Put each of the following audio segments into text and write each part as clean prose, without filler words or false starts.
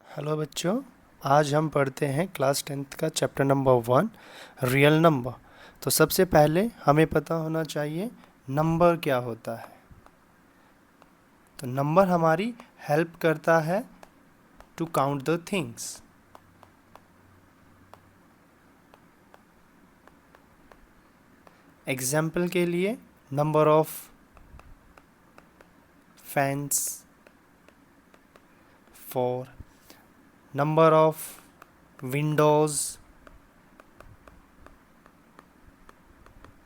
Hello बच्चों, आज हम पढ़ते हैं क्लास 10th का चैप्टर नंबर 1 रियल नंबर। तो सबसे पहले हमें पता होना चाहिए नंबर क्या होता है। तो नंबर हमारी हेल्प करता है to count the things. Example के लिए number of fans 4, number of windows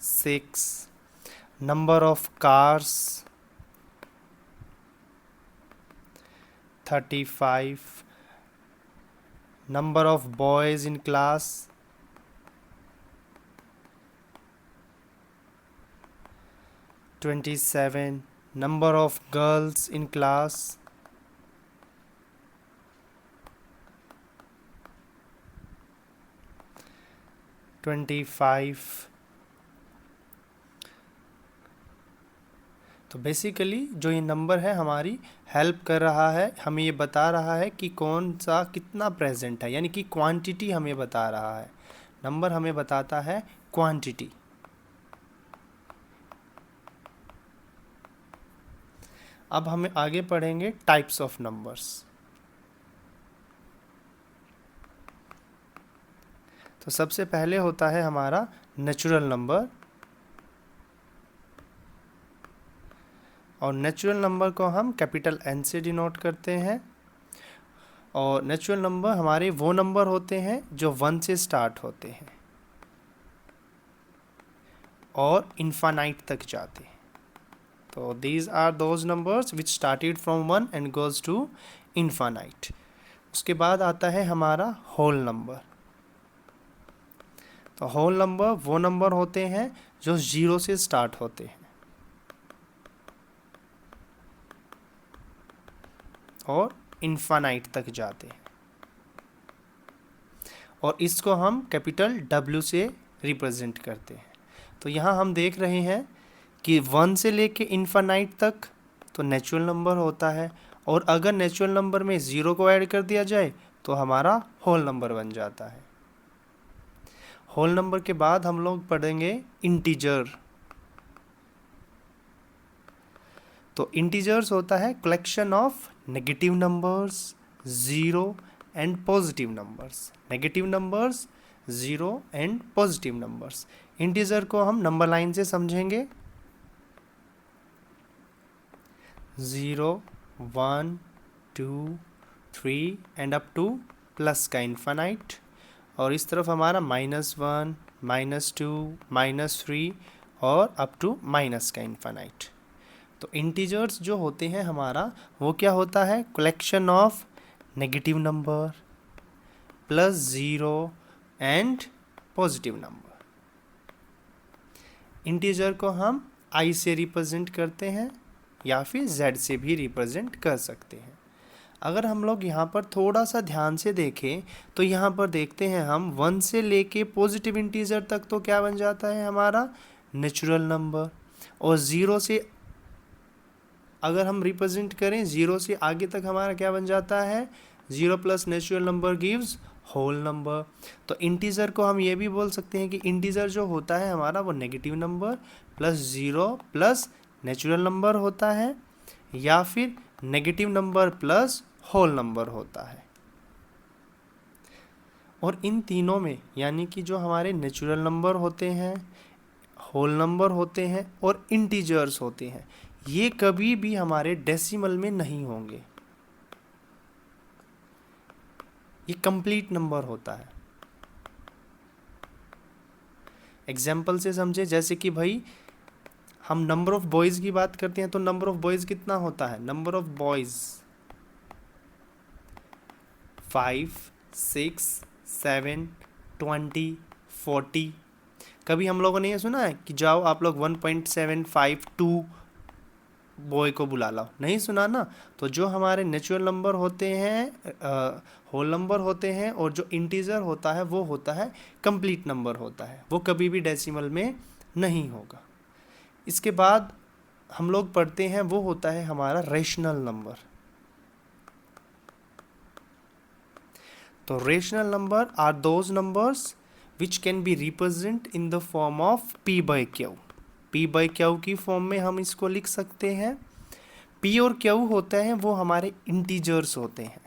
6, number of cars 35, number of boys in class 27, number of girls in class 25। तो बेसिकली जो ये नंबर है हमारी हेल्प कर रहा है, हमें ये बता रहा है कि कौन सा कितना प्रेजेंट है, यानी कि क्वांटिटी हमें बता रहा है। नंबर हमें बताता है क्वांटिटी। अब हमें आगे पढ़ेंगे टाइप्स ऑफ नंबर्स। तो सबसे पहले होता है हमारा नेचुरल नंबर, और नेचुरल नंबर को हम कैपिटल N से डिनोट करते हैं। और नेचुरल नंबर हमारे वो नंबर होते हैं जो 1 से स्टार्ट होते हैं और इन्फानाइट तक जाते हैं। तो these are those numbers which started from 1 and goes to infinite. उसके बाद आता है हमारा होल नंबर। तो होल नंबर वो नंबर होते हैं जो 0 से स्टार्ट होते हैं और इन्फानाइट तक जाते हैं, और इसको हम कैपिटल W से रिप्रेजेंट करते हैं। तो यहाँ हम देख रहे हैं कि 1 से लेके इन्फानाइट तक तो नेचुरल नंबर होता है, और अगर नेचुरल नंबर में 0 को ऐड कर दिया जाए तो हमारा होल नंबर बन जाता है। होल नंबर के बाद हम लोग पढ़ेंगे इंटीजर। तो इंटीजर्स होता है collection of negative numbers, 0 and positive numbers. Negative numbers, 0 and positive numbers. Integer को हम नंबर लाइन से समझेंगे। 0, 1, 2, 3 एंड अप टू प्लस का इन्फानाइट, और इस तरफ हमारा -1, -2, -3 और अप टू माइनस का इन्फानाइट। तो इंटीजर्स जो होते हैं हमारा वो क्या होता है, collection of negative number plus 0 and positive number. Integer को हम I से रिप्रेजेंट करते हैं या फिर Z से भी रिप्रेजेंट कर सकते हैं। अगर हम लोग यहाँ पर थोड़ा सा ध्यान से देखें तो यहाँ पर देखते हैं हम 1 से लेके पॉजिटिव इंटीजर तक तो क्या बन जाता है हमारा नेचुरल नंबर, और 0 से अगर हम रिप्रेजेंट करें 0 से आगे तक हमारा क्या बन जाता है, 0 plus natural number gives whole number. तो इंटीजर को हम ये भी बोल सकते हैं कि इंटीजर जो होता है हमारा वो negative number plus 0 plus natural number होता है, या फिर negative number plus whole number होता है। और इन तीनों में यानी कि जो हमारे नेचुरल नंबर होते हैं, होल नंबर होते हैं और इंटीजर्स होते हैं, ये कभी भी हमारे डेसिमल में नहीं होंगे। ये कंप्लीट नंबर होता है। एग्जाम्पल से समझे, जैसे कि भाई हम नंबर ऑफ बॉयज़ की बात करते हैं तो नंबर ऑफ बॉयज़ कितना होता है, नंबर ऑफ बॉयज़ 5, 6, 7, 20, 40। कभी हम लोगों ने ये सुना है कि जाओ आप लोग 1.752 बॉय को बुला लाओ, नहीं सुना ना। तो जो हमारे नेचुरल नंबर होते हैं, होल नंबर होते हैं, और जो इंटीजर होता है वो होता है कंप्लीट नंबर होता है, वो कभी भी डेसिमल में नहीं होगा। इसके बाद हम लोग पढ़ते हैं वो होता है हमारा रेशनल नंबर। तो rational number are those numbers which can be represent in the form of P by Q. P by Q की फॉर्म में हम इसको लिख सकते हैं। पी और क्यू होते हैं वो हमारे इंटीजर्स होते हैं,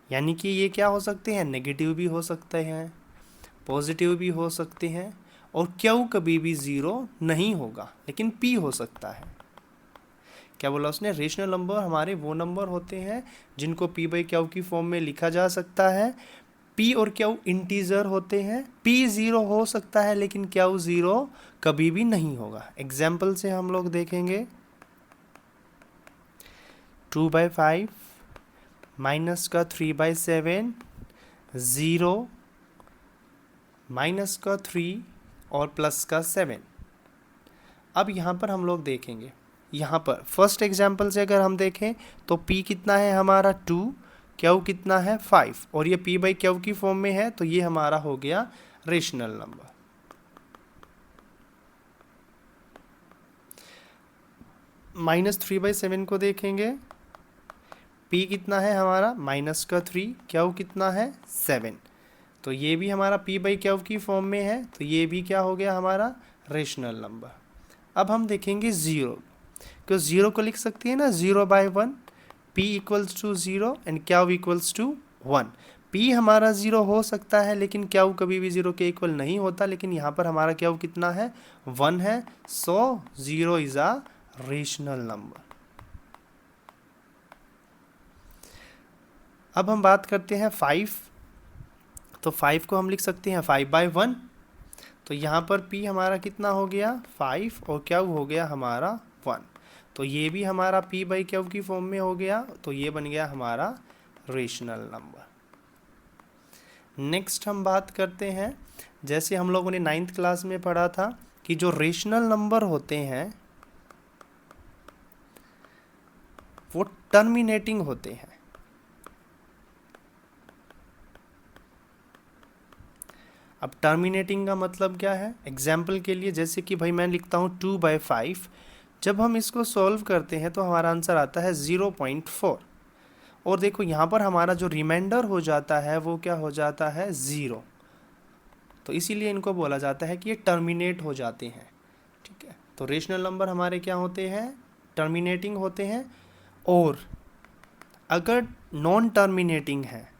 यानी कि ये क्या हो सकते हैं, नेगेटिव भी हो सकते हैं, पॉजिटिव भी हो सकते हैं, और क्यू कभी भी ज़ीरो नहीं होगा, लेकिन पी हो सकता है। क्या बोला उसने, रेशनल नंबर हमारे वो नंबर होते हैं जिनको पी बाई क्यू की फॉर्म में लिखा जा सकता है। पी और क्यू इंटीजर होते हैं, पी ज़ीरो हो सकता है लेकिन क्यू ज़ीरो कभी भी नहीं होगा। एग्जाम्पल से हम लोग देखेंगे, 2/5 माइनस का 3/7, 0 माइनस का 3 और प्लस का 7। अब यहाँ पर हम लोग देखेंगे, यहाँ पर फर्स्ट एग्जाम्पल से अगर हम देखें तो p कितना है हमारा 2, क्यू कितना है 5, और ये p बाई क्यू की फॉर्म में है, तो ये हमारा हो गया रेशनल नंबर। -3/7 को देखेंगे, p कितना है हमारा माइनस का 3, क्यू कितना है 7, तो ये भी हमारा p बाई क्यू की फॉर्म में है, तो ये भी क्या हो गया हमारा रेशनल नंबर। अब हम देखेंगे 0, क्यों 0 को लिख सकते हैं ना 0/1, p equals to 0 and Q equals to 1। p हमारा 0 हो सकता है लेकिन क्यू कभी भी 0 के इक्वल नहीं होता, लेकिन यहाँ पर हमारा क्यू कितना है 1 है, सो 0 इज अ रेशनल नंबर। अब हम बात करते हैं 5, तो 5 को हम लिख सकते हैं 5/1, तो यहाँ पर p हमारा कितना हो गया 5 और क्यू हो गया हमारा 1, तो ये भी हमारा p बाई क्यू की फॉर्म में हो गया, तो ये बन गया हमारा रेशनल नंबर। नेक्स्ट हम बात करते हैं, जैसे हम लोगों ने 9th क्लास में पढ़ा था कि जो रेशनल नंबर होते हैं वो टर्मिनेटिंग होते हैं। अब टर्मिनेटिंग का मतलब क्या है, एग्जाम्पल के लिए जैसे कि भाई मैं लिखता हूँ 2/5, जब हम इसको सॉल्व करते हैं तो हमारा आंसर आता है 0.4, और देखो यहाँ पर हमारा जो रिमाइंडर हो जाता है वो क्या हो जाता है 0, तो इसीलिए इनको बोला जाता है कि ये टर्मिनेट हो जाते हैं। ठीक है, तो रेशनल नंबर हमारे क्या होते हैं, टर्मिनेटिंग होते हैं, और अगर नॉन टर्मिनेटिंग है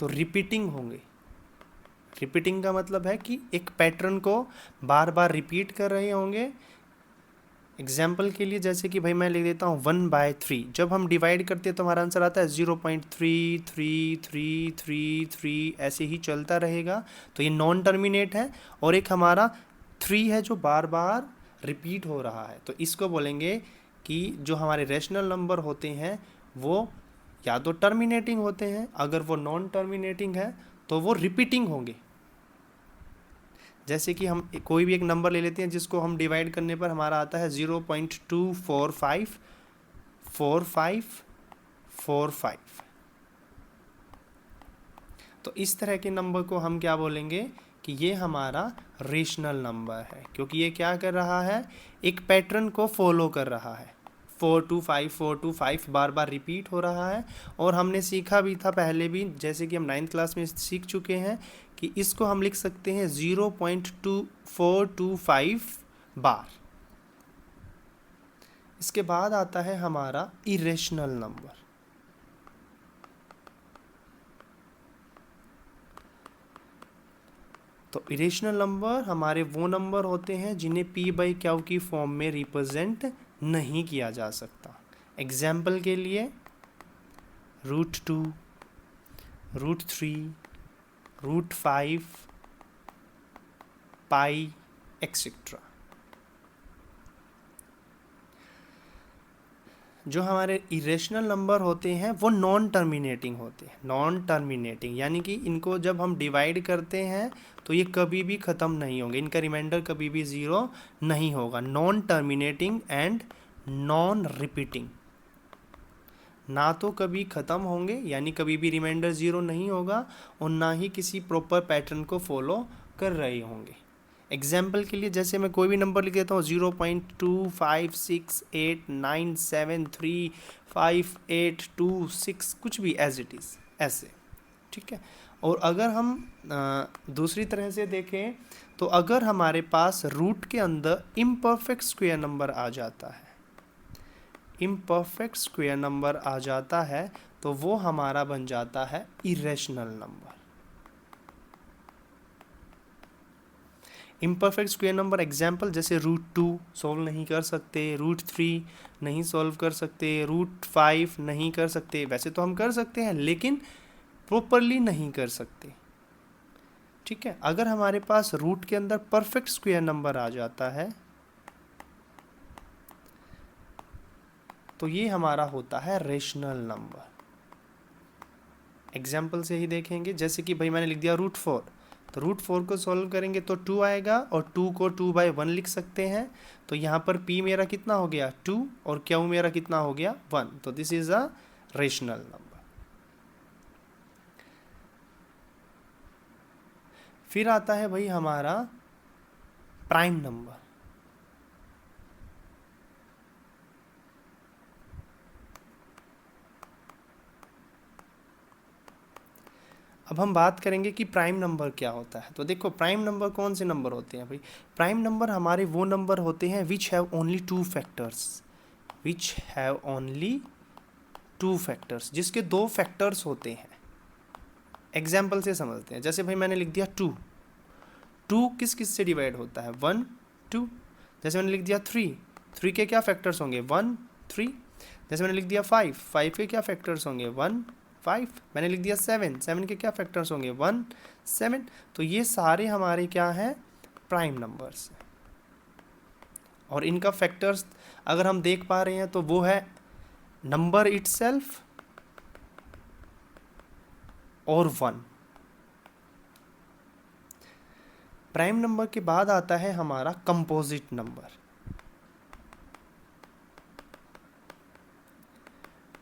तो रिपीटिंग होंगे। रिपीटिंग का मतलब है कि एक पैटर्न को बार बार रिपीट कर रहे होंगे। एग्जाम्पल के लिए जैसे कि भाई मैं लिख देता हूँ 1/3, जब हम डिवाइड करते हैं तो हमारा आंसर आता है 0.3333, ऐसे ही चलता रहेगा, तो ये नॉन टर्मिनेट है। और एक हमारा 3 है जो बार बार रिपीट हो रहा है, तो इसको बोलेंगे कि जो हमारे रेशनल नंबर होते हैं वो या तो टर्मिनेटिंग होते हैं, अगर वो नॉन टर्मिनेटिंग है तो वो रिपीटिंग होंगे। जैसे कि हम कोई भी एक नंबर ले लेते हैं जिसको हम डिवाइड करने पर हमारा आता है 0.2454545, तो इस तरह के नंबर को हम क्या बोलेंगे कि ये हमारा रेशनल नंबर है, क्योंकि ये क्या कर रहा है, एक पैटर्न को फॉलो कर रहा है। 425 बार बार रिपीट हो रहा है। और हमने सीखा भी था पहले भी, जैसे कि हम 9th क्लास में सीख चुके हैं कि इसको हम लिख सकते हैं 0.2425 बार। इसके बाद आता है हमारा इरेशनल नंबर। तो इरेशनल नंबर हमारे वो नंबर होते हैं जिन्हें p बाई क्यू की फॉर्म में रिप्रेजेंट नहीं किया जा सकता। एग्जाम्पल के लिए √2, √3, √5, पाई एक्सेट्रा। जो हमारे इरेशनल नंबर होते हैं वो नॉन टर्मिनेटिंग होते हैं। नॉन टर्मिनेटिंग यानी कि इनको जब हम डिवाइड करते हैं तो ये कभी भी ख़त्म नहीं होंगे, इनका रिमाइंडर कभी भी 0 नहीं होगा। Non terminating and non repeating, ना तो कभी ख़त्म होंगे यानी कभी भी रिमाइंडर 0 नहीं होगा, और ना ही किसी प्रॉपर पैटर्न को फॉलो कर रहे होंगे। एग्जाम्पल के लिए जैसे मैं कोई भी नंबर लिख देता हूँ 0.2568935826 कुछ भी एज इट इज़ ऐसे, ठीक है। और अगर हम दूसरी तरह से देखें तो अगर हमारे पास रूट के अंदर इम्परफेक्ट स्क्वायर नंबर आ जाता है, इम्परफेक्ट स्क्वायर नंबर आ जाता है तो वो हमारा बन जाता है irrational number. Imperfect square number example जैसे √2 सॉल्व नहीं कर सकते, √3 नहीं सॉल्व कर सकते, √5 नहीं कर सकते। वैसे तो हम कर सकते हैं लेकिन प्रॉपरली नहीं कर सकते, ठीक है। अगर हमारे पास रूट के अंदर परफेक्ट स्क्वायर नंबर आ जाता है तो ये हमारा होता है रेशनल नंबर। एग्जाम्पल से ही देखेंगे, जैसे कि भाई मैंने लिख दिया √4, तो √4 को सॉल्व करेंगे तो 2 आएगा और 2 को 2/1 लिख सकते हैं। तो यहाँ पर p मेरा कितना हो गया 2 और q मेरा कितना हो गया 1, तो this is a rational number. फिर आता है भाई हमारा प्राइम नंबर। अब हम बात करेंगे कि प्राइम नंबर क्या होता है। तो देखो प्राइम नंबर कौन से नंबर होते हैं भाई, प्राइम नंबर हमारे वो नंबर होते हैं which have only 2 factors, which have only 2 factors, जिसके 2 फैक्टर्स होते हैं। एग्जाम्पल से समझते हैं, जैसे भाई मैंने लिख दिया 2, 2 किस किस से डिवाइड होता है 1 2। जैसे मैंने लिख दिया 3, 3 के क्या फैक्टर्स होंगे 1 3। जैसे मैंने लिख दिया 5, 5 के क्या फैक्टर्स होंगे 1 5। मैंने लिख दिया 7, 7 के क्या फैक्टर्स होंगे 1 7। तो ये सारे हमारे क्या हैं प्राइम नंबर्स हैं। और इनका फैक्टर्स अगर हम देख पा रहे हैं तो वो है नंबर इटसेल्फ और 1। प्राइम नंबर के बाद आता है हमारा कंपोजिट नंबर।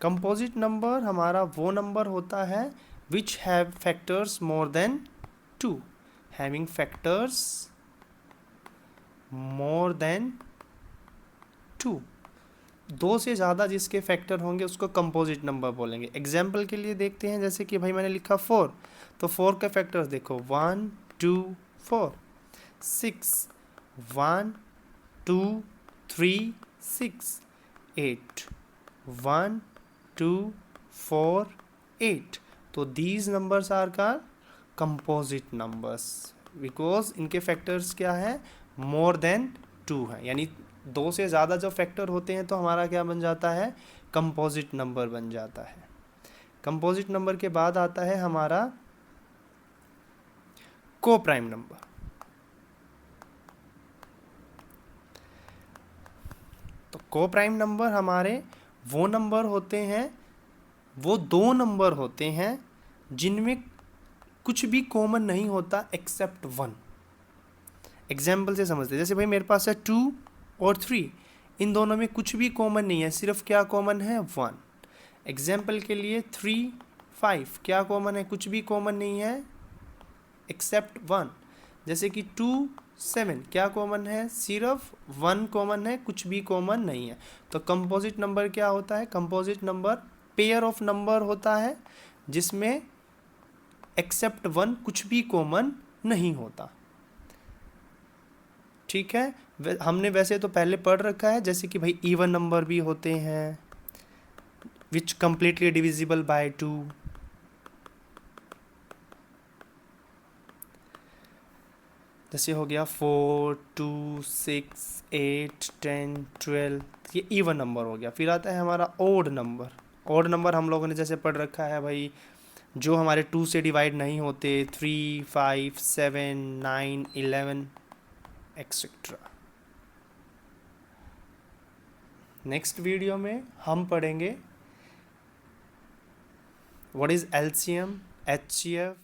कंपोजिट नंबर हमारा वो नंबर होता है which have factors more than 2, having factors more than 2, 2 से ज़्यादा जिसके फैक्टर होंगे उसको कंपोजिट नंबर बोलेंगे। एग्जाम्पल के लिए देखते हैं, जैसे कि भाई मैंने लिखा 4, तो 4 के फैक्टर्स देखो 1 2 4, 6 1 2 3 6 8 1 2 4 8। तो दीज नंबर्स आर का कंपोजिट नंबर्स बिकॉज इनके फैक्टर्स क्या है मोर देन 2 है, यानी 2 से ज़्यादा जो फैक्टर होते हैं तो हमारा क्या बन जाता है कंपोजिट नंबर बन जाता है। कंपोजिट नंबर के बाद आता है हमारा को प्राइम नंबर। तो को प्राइम नंबर हमारे वो नंबर होते हैं, वो 2 नंबर होते हैं जिनमें कुछ भी कॉमन नहीं होता एक्सेप्ट 1। एग्जाम्पल से समझते हैं, जैसे भाई मेरे पास है 2 और 3, इन दोनों में कुछ भी कॉमन नहीं है, सिर्फ क्या कॉमन है 1। एग्जाम्पल के लिए 3 5 क्या कॉमन है, कुछ भी कॉमन नहीं है एक्सेप्ट 1। जैसे कि 2 7 क्या कॉमन है, सिर्फ 1 कॉमन है, कुछ भी कॉमन नहीं है। तो कंपोजिट नंबर क्या होता है, composite number pair of number होता है जिसमें एक्सेप्ट 1 कुछ भी कॉमन नहीं होता, ठीक है। हमने वैसे तो पहले पढ़ रखा है, जैसे कि भाई इवन नंबर भी होते हैं विच कंप्लीटली डिविजिबल बाय 2, जैसे हो गया 4 2 6 8 10 12, ये इवन नंबर हो गया। फिर आता है हमारा ओड नंबर। ओड नंबर हम लोगों ने जैसे पढ़ रखा है भाई जो हमारे 2 से डिवाइड नहीं होते, 3 5 7 9 11 एक्सेट्रा। नेक्स्ट वीडियो में हम पढ़ेंगे व्हाट इज एलसीएम, एचसीएफ,